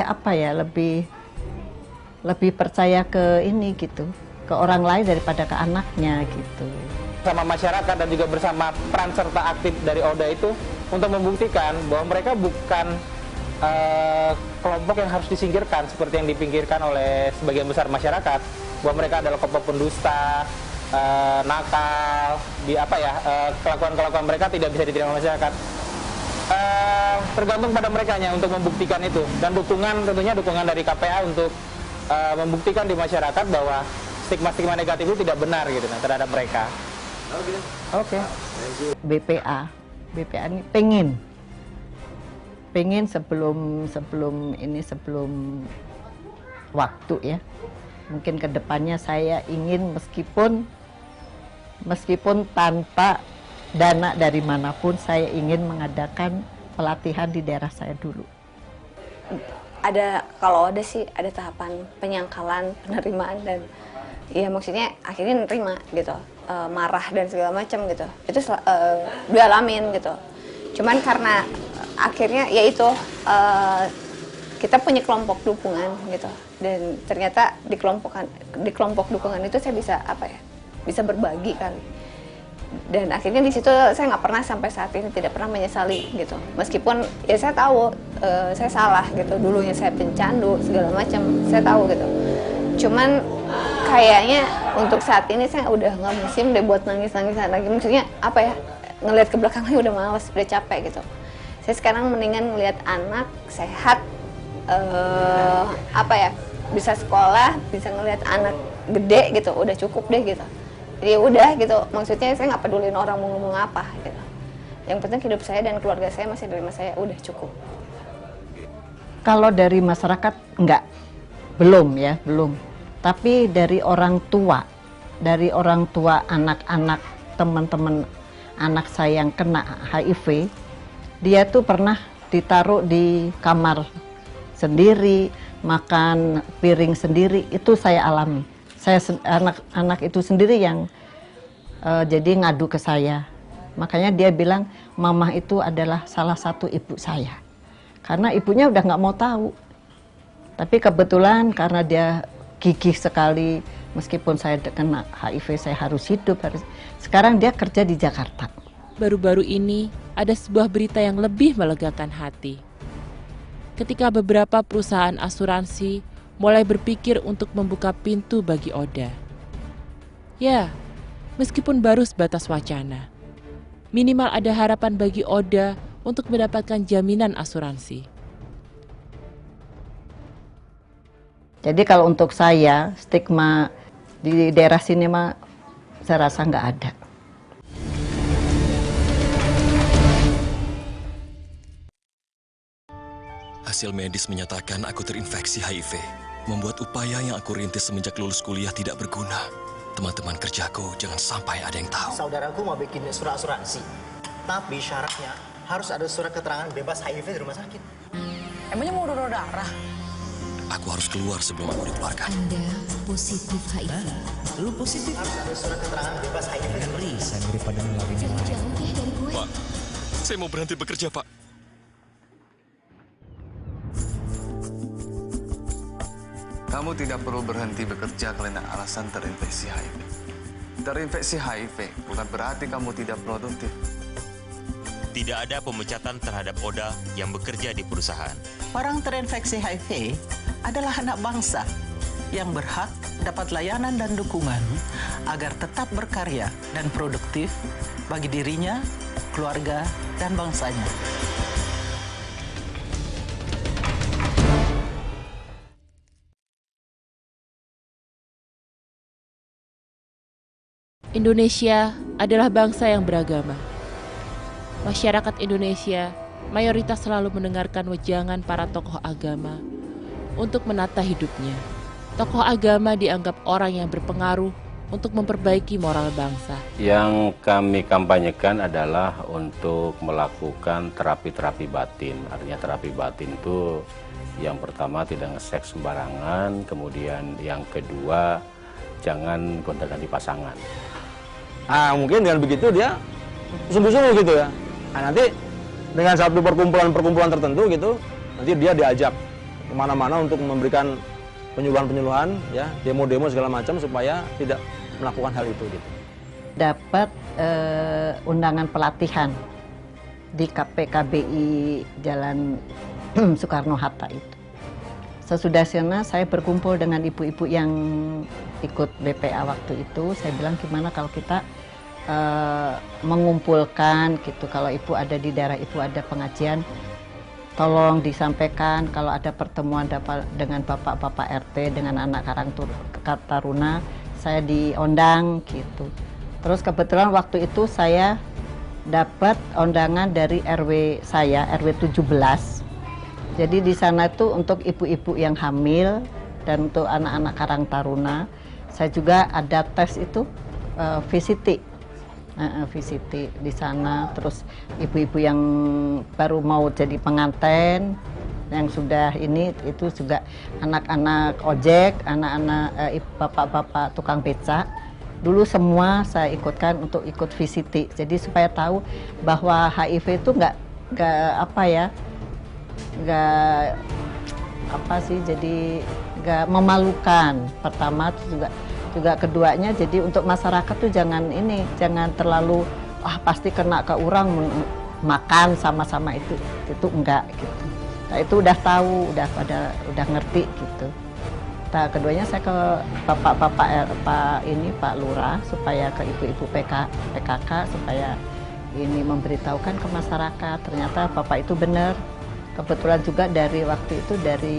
apa ya, lebih percaya ke ini gitu, ke orang lain daripada ke anaknya gitu. Sama masyarakat dan juga bersama peran serta aktif dari ODA itu untuk membuktikan bahwa mereka bukan kelompok yang harus disingkirkan seperti yang dipinggirkan oleh sebagian besar masyarakat, bahwa mereka adalah kelompok pendusta, nakal, kelakuan-kelakuan mereka tidak bisa diterima masyarakat. Tergantung pada merekanya untuk membuktikan itu, dan tentunya dukungan dari KPA untuk membuktikan di masyarakat bahwa stigma-stigma negatif itu tidak benar gitu terhadap mereka. Oke. BPA ini pengen sebelum waktu ya, mungkin kedepannya saya ingin meskipun tanpa dana dari manapun, saya ingin mengadakan pelatihan di daerah saya dulu. Kalau ada sih ada tahapan penyangkalan, penerimaan, dan ya maksudnya akhirnya nerima gitu, marah dan segala macam gitu, itu dialamin gitu. Cuman karena akhirnya yaitu kita punya kelompok dukungan gitu, dan ternyata di kelompok dukungan itu saya bisa berbagi kali, dan akhirnya di situ saya nggak pernah sampai saat ini tidak pernah menyesali gitu, meskipun ya saya tahu saya salah gitu, dulunya saya pencandu segala macam, saya tahu gitu. Cuman kayaknya untuk saat ini saya udah nggak musim deh buat nangis-nangisan lagi, maksudnya ngelihat ke belakang lagi udah males, udah capek gitu. Saya sekarang mendingan ngelihat anak sehat, bisa sekolah, bisa ngelihat anak gede gitu, udah cukup deh gitu. Jadi udah gitu, maksudnya saya nggak pedulin orang mau ngomong apa gitu. Yang penting hidup saya dan keluarga saya masih nerima saya, udah cukup. Kalau dari masyarakat belum. Tapi dari orang tua anak-anak, teman-teman anak saya yang kena HIV, dia tuh pernah ditaruh di kamar sendiri, makan piring sendiri, itu saya alami. Anak itu sendiri yang jadi ngadu ke saya. Makanya dia bilang mama itu adalah salah satu ibu saya, karena ibunya udah nggak mau tahu. Tapi kebetulan karena dia gigih sekali, meskipun saya kena HIV saya harus hidup. Sekarang dia kerja di Jakarta. Baru-baru ini ada sebuah berita yang lebih melegakan hati. Ketika beberapa perusahaan asuransi mulai berpikir untuk membuka pintu bagi Oda. Ya, meskipun baru sebatas wacana, minimal ada harapan bagi Oda untuk mendapatkan jaminan asuransi. Jadi kalau untuk saya, stigma di daerah sini mah saya rasa nggak ada. Hasil medis menyatakan aku terinfeksi HIV. Membuat upaya yang aku rintis semenjak lulus kuliah tidak berguna. Teman-teman kerjaku jangan sampai ada yang tahu. Saudaraku mau bikin surat asuransi, tapi syaratnya harus ada surat keterangan bebas HIV di rumah sakit. Emangnya mau donor darah? Aku harus keluar sebelum aku dikeluarkan. Anda positif HIV. Lu positif? Harus ada surat keterangan bebas HIV. Saya daripada nularin yang lain. Pak, saya mau berhenti bekerja, Pak. Kamu tidak perlu berhenti bekerja karena alasan terinfeksi HIV. Terinfeksi HIV bukan berarti kamu tidak produktif. Tidak ada pemecatan terhadap Oda yang bekerja di perusahaan. Orang terinfeksi HIV adalah anak bangsa yang berhak dapat layanan dan dukungan agar tetap berkarya dan produktif bagi dirinya, keluarga, dan bangsanya. Indonesia adalah bangsa yang beragama. Masyarakat Indonesia mayoritas selalu mendengarkan wejangan para tokoh agama untuk menata hidupnya. Tokoh agama dianggap orang yang berpengaruh untuk memperbaiki moral bangsa. Yang kami kampanyekan adalah untuk melakukan terapi-terapi batin. Artinya terapi batin itu yang pertama tidak nge-seks sembarangan, kemudian yang kedua jangan gonta-ganti pasangan. Mungkin dengan begitu dia sungguh-sungguh gitu ya. Nanti dengan satu perkumpulan tertentu gitu, nanti dia diajak kemana-mana untuk memberikan penyuluhan-penyuluhan, ya, demo-demo segala macam supaya tidak melakukan hal itu. Gitu. Dapat undangan pelatihan di KPKBI Jalan Soekarno-Hatta itu. Sesudah sana saya berkumpul dengan ibu-ibu yang ikut BPA waktu itu. Saya bilang gimana kalau kita mengumpulkan gitu, kalau ibu ada di daerah itu ada pengajian, tolong disampaikan kalau ada pertemuan dengan bapak-bapak RT dengan anak Karang Taruna, saya diundang gitu. Terus kebetulan waktu itu saya dapat undangan dari RW saya, RW 17. Jadi di sana itu untuk ibu-ibu yang hamil dan untuk anak-anak Karang Taruna. Saya juga ada tes itu VCT. VCT di sana, terus ibu-ibu yang baru mau jadi pengantin, yang sudah ini itu juga anak-anak ojek, anak-anak bapak-bapak tukang beca. Dulu semua saya ikutkan untuk ikut VCT, jadi supaya tahu bahwa HIV itu nggak apa ya, nggak apa sih, jadi nggak memalukan. Pertama juga keduanya, jadi untuk masyarakat tuh jangan terlalu pasti kena ke orang makan sama-sama itu enggak gitu. Nah, itu udah tahu, udah ngerti gitu. Nah, keduanya saya ke Pak Lurah supaya ke ibu-ibu PKK supaya ini memberitahukan ke masyarakat. Ternyata Bapak itu benar. Kebetulan juga dari waktu itu dari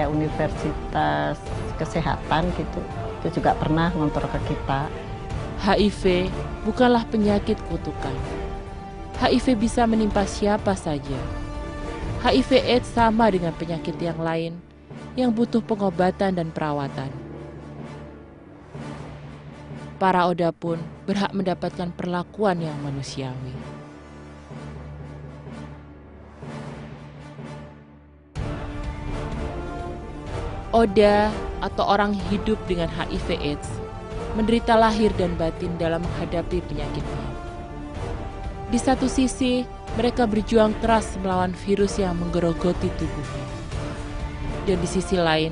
Universitas Kesehatan gitu, itu juga pernah ngontor ke kita. HIV bukanlah penyakit kutukan. HIV bisa menimpa siapa saja. HIV/AIDS sama dengan penyakit yang lain yang butuh pengobatan dan perawatan. Para ODA pun berhak mendapatkan perlakuan yang manusiawi. ODA atau orang hidup dengan HIV/AIDS menderita lahir dan batin dalam menghadapi penyakitnya. Di satu sisi, mereka berjuang keras melawan virus yang menggerogoti tubuhnya. Dan di sisi lain,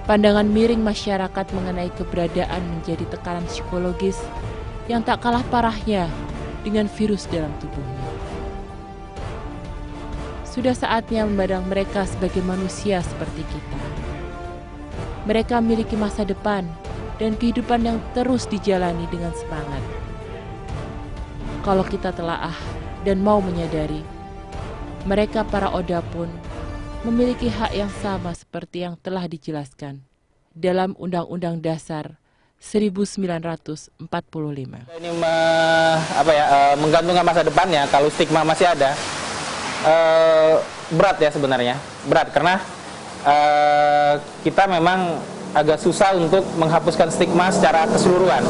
pandangan miring masyarakat mengenai keberadaan menjadi tekanan psikologis yang tak kalah parahnya dengan virus dalam tubuhnya. Sudah saatnya memandang mereka sebagai manusia seperti kita. Mereka memiliki masa depan dan kehidupan yang terus dijalani dengan semangat. Kalau kita telaah dan mau menyadari, mereka para ODA pun memiliki hak yang sama seperti yang telah dijelaskan dalam Undang-Undang Dasar 1945. Ini menggantungkan masa depannya, kalau stigma masih ada, berat ya sebenarnya. Berat karena kita memang agak susah untuk menghapuskan stigma secara keseluruhan.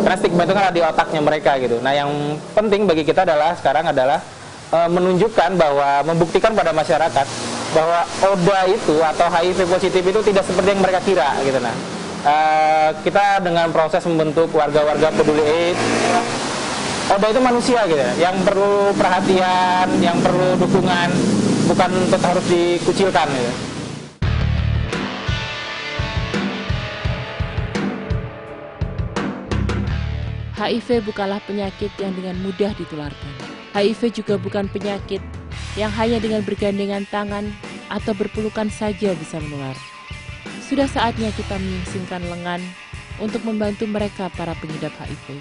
Karena stigma itu kan ada di otaknya mereka gitu. Nah, yang penting bagi kita sekarang adalah menunjukkan bahwa, membuktikan pada masyarakat bahwa ODA itu atau HIV positif itu tidak seperti yang mereka kira gitu. Nah, kita dengan proses membentuk warga-warga peduli AIDS, ODA itu manusia gitu, yang perlu perhatian, yang perlu dukungan, bukan untuk harus dikucilkan gitu. HIV bukanlah penyakit yang dengan mudah ditularkan. HIV juga bukan penyakit yang hanya dengan bergandengan tangan atau berpelukan saja bisa menular. Sudah saatnya kita menyingsingkan lengan untuk membantu mereka para pengidap HIV.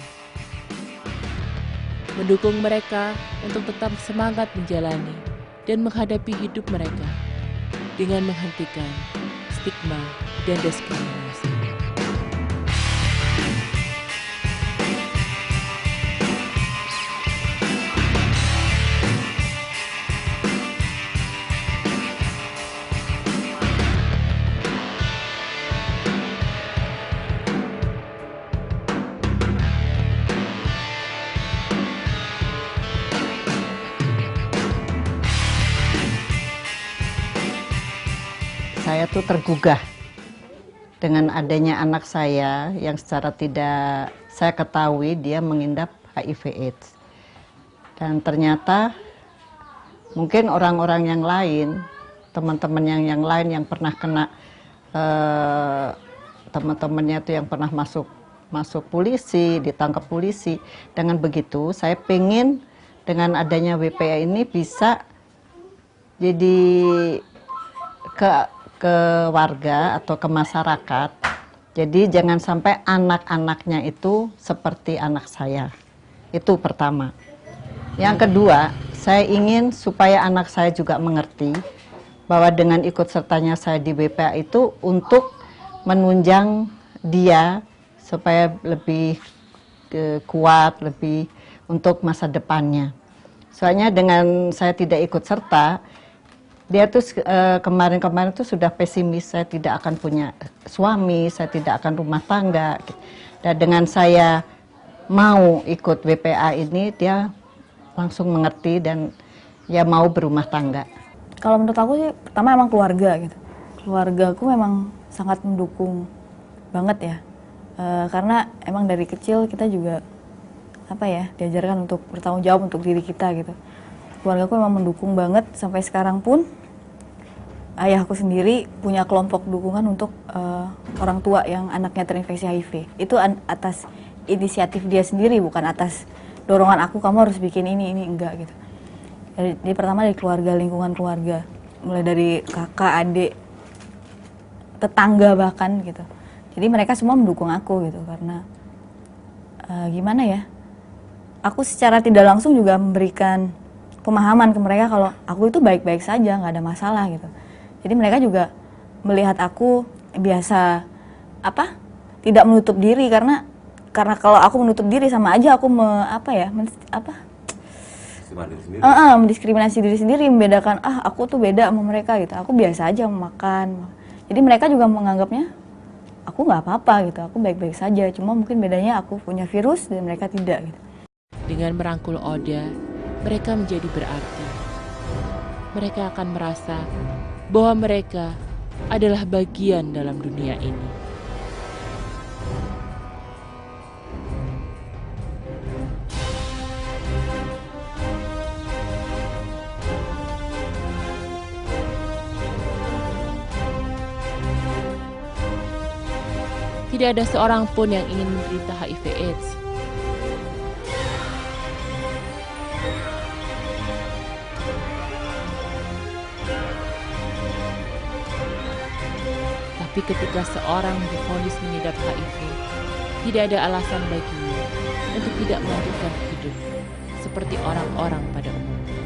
Mendukung mereka untuk tetap semangat menjalani dan menghadapi hidup mereka dengan menghentikan stigma dan diskriminasi. Saya tuh tergugah dengan adanya anak saya yang secara tidak saya ketahui dia mengidap HIV/AIDS. Dan ternyata mungkin orang-orang yang lain teman-teman yang lain yang pernah kena, teman-temannya itu yang pernah masuk polisi, ditangkap polisi. Dengan begitu, saya pengen dengan adanya WPA ini bisa jadi ke warga atau ke masyarakat. Jadi jangan sampai anak-anaknya itu seperti anak saya. Itu pertama. Yang kedua, saya ingin supaya anak saya juga mengerti bahwa dengan ikut sertanya saya di WPA itu untuk menunjang dia supaya lebih kuat, lebih untuk masa depannya. Soalnya dengan saya tidak ikut serta, dia tuh kemarin-kemarin tuh sudah pesimis, saya tidak akan punya suami, saya tidak akan rumah tangga. Dan dengan saya mau ikut WPA ini, dia langsung mengerti dan ya mau berumah tangga. Kalau menurut aku sih, pertama emang keluarga gitu. Keluargaku memang sangat mendukung banget ya. Karena emang dari kecil kita juga diajarkan untuk bertanggung jawab untuk diri kita gitu. Keluargaku memang mendukung banget sampai sekarang pun ayahku sendiri punya kelompok dukungan untuk orang tua yang anaknya terinfeksi HIV. Itu atas inisiatif dia sendiri, bukan atas dorongan aku, kamu harus bikin ini enggak gitu. Jadi pertama dari keluarga, lingkungan keluarga, mulai dari kakak, adik, tetangga bahkan gitu. Jadi mereka semua mendukung aku gitu karena gimana ya? Aku secara tidak langsung juga memberikan pemahaman ke mereka kalau aku itu baik-baik saja, nggak ada masalah gitu. Jadi mereka juga melihat aku biasa tidak menutup diri karena kalau aku menutup diri sama aja aku mendiskriminasi diri sendiri, membedakan aku tuh beda sama mereka gitu. Aku biasa aja makan. Jadi mereka juga menganggapnya aku nggak apa-apa gitu, aku baik-baik saja. Cuma mungkin bedanya aku punya virus dan mereka tidak gitu. Dengan merangkul Oda, mereka menjadi berarti. Mereka akan merasa bahwa mereka adalah bagian dalam dunia ini. Tidak ada seorang pun yang ingin menderita HIV/AIDS. Tapi ketika seorang divonis mengidap HIV, tidak ada alasan baginya untuk tidak melanjutkan hidup seperti orang-orang pada umumnya.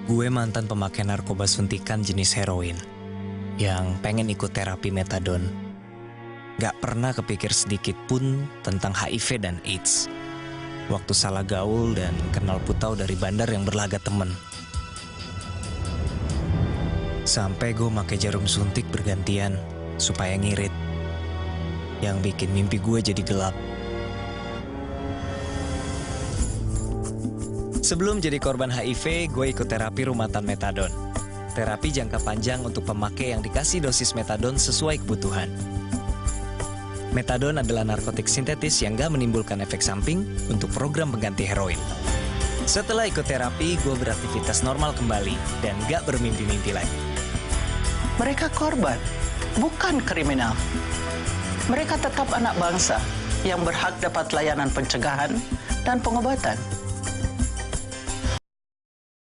Gue mantan pemakai narkoba suntikan jenis heroin yang pengen ikut terapi metadon. Gak pernah kepikir sedikit pun tentang HIV dan AIDS. Waktu salah gaul dan kenal putau dari bandar yang berlaga temen. Sampai gue pakai jarum suntik bergantian supaya ngirit. Yang bikin mimpi gue jadi gelap. Sebelum jadi korban HIV, gue ikut terapi rumatan metadon. Terapi jangka panjang untuk pemakai yang dikasih dosis metadon sesuai kebutuhan. Metadon adalah narkotik sintetis yang gak menimbulkan efek samping untuk program pengganti heroin. Setelah ikut terapi, gue beraktivitas normal kembali dan gak bermimpi-mimpi lagi. Mereka korban, bukan kriminal. Mereka tetap anak bangsa yang berhak dapat layanan pencegahan dan pengobatan.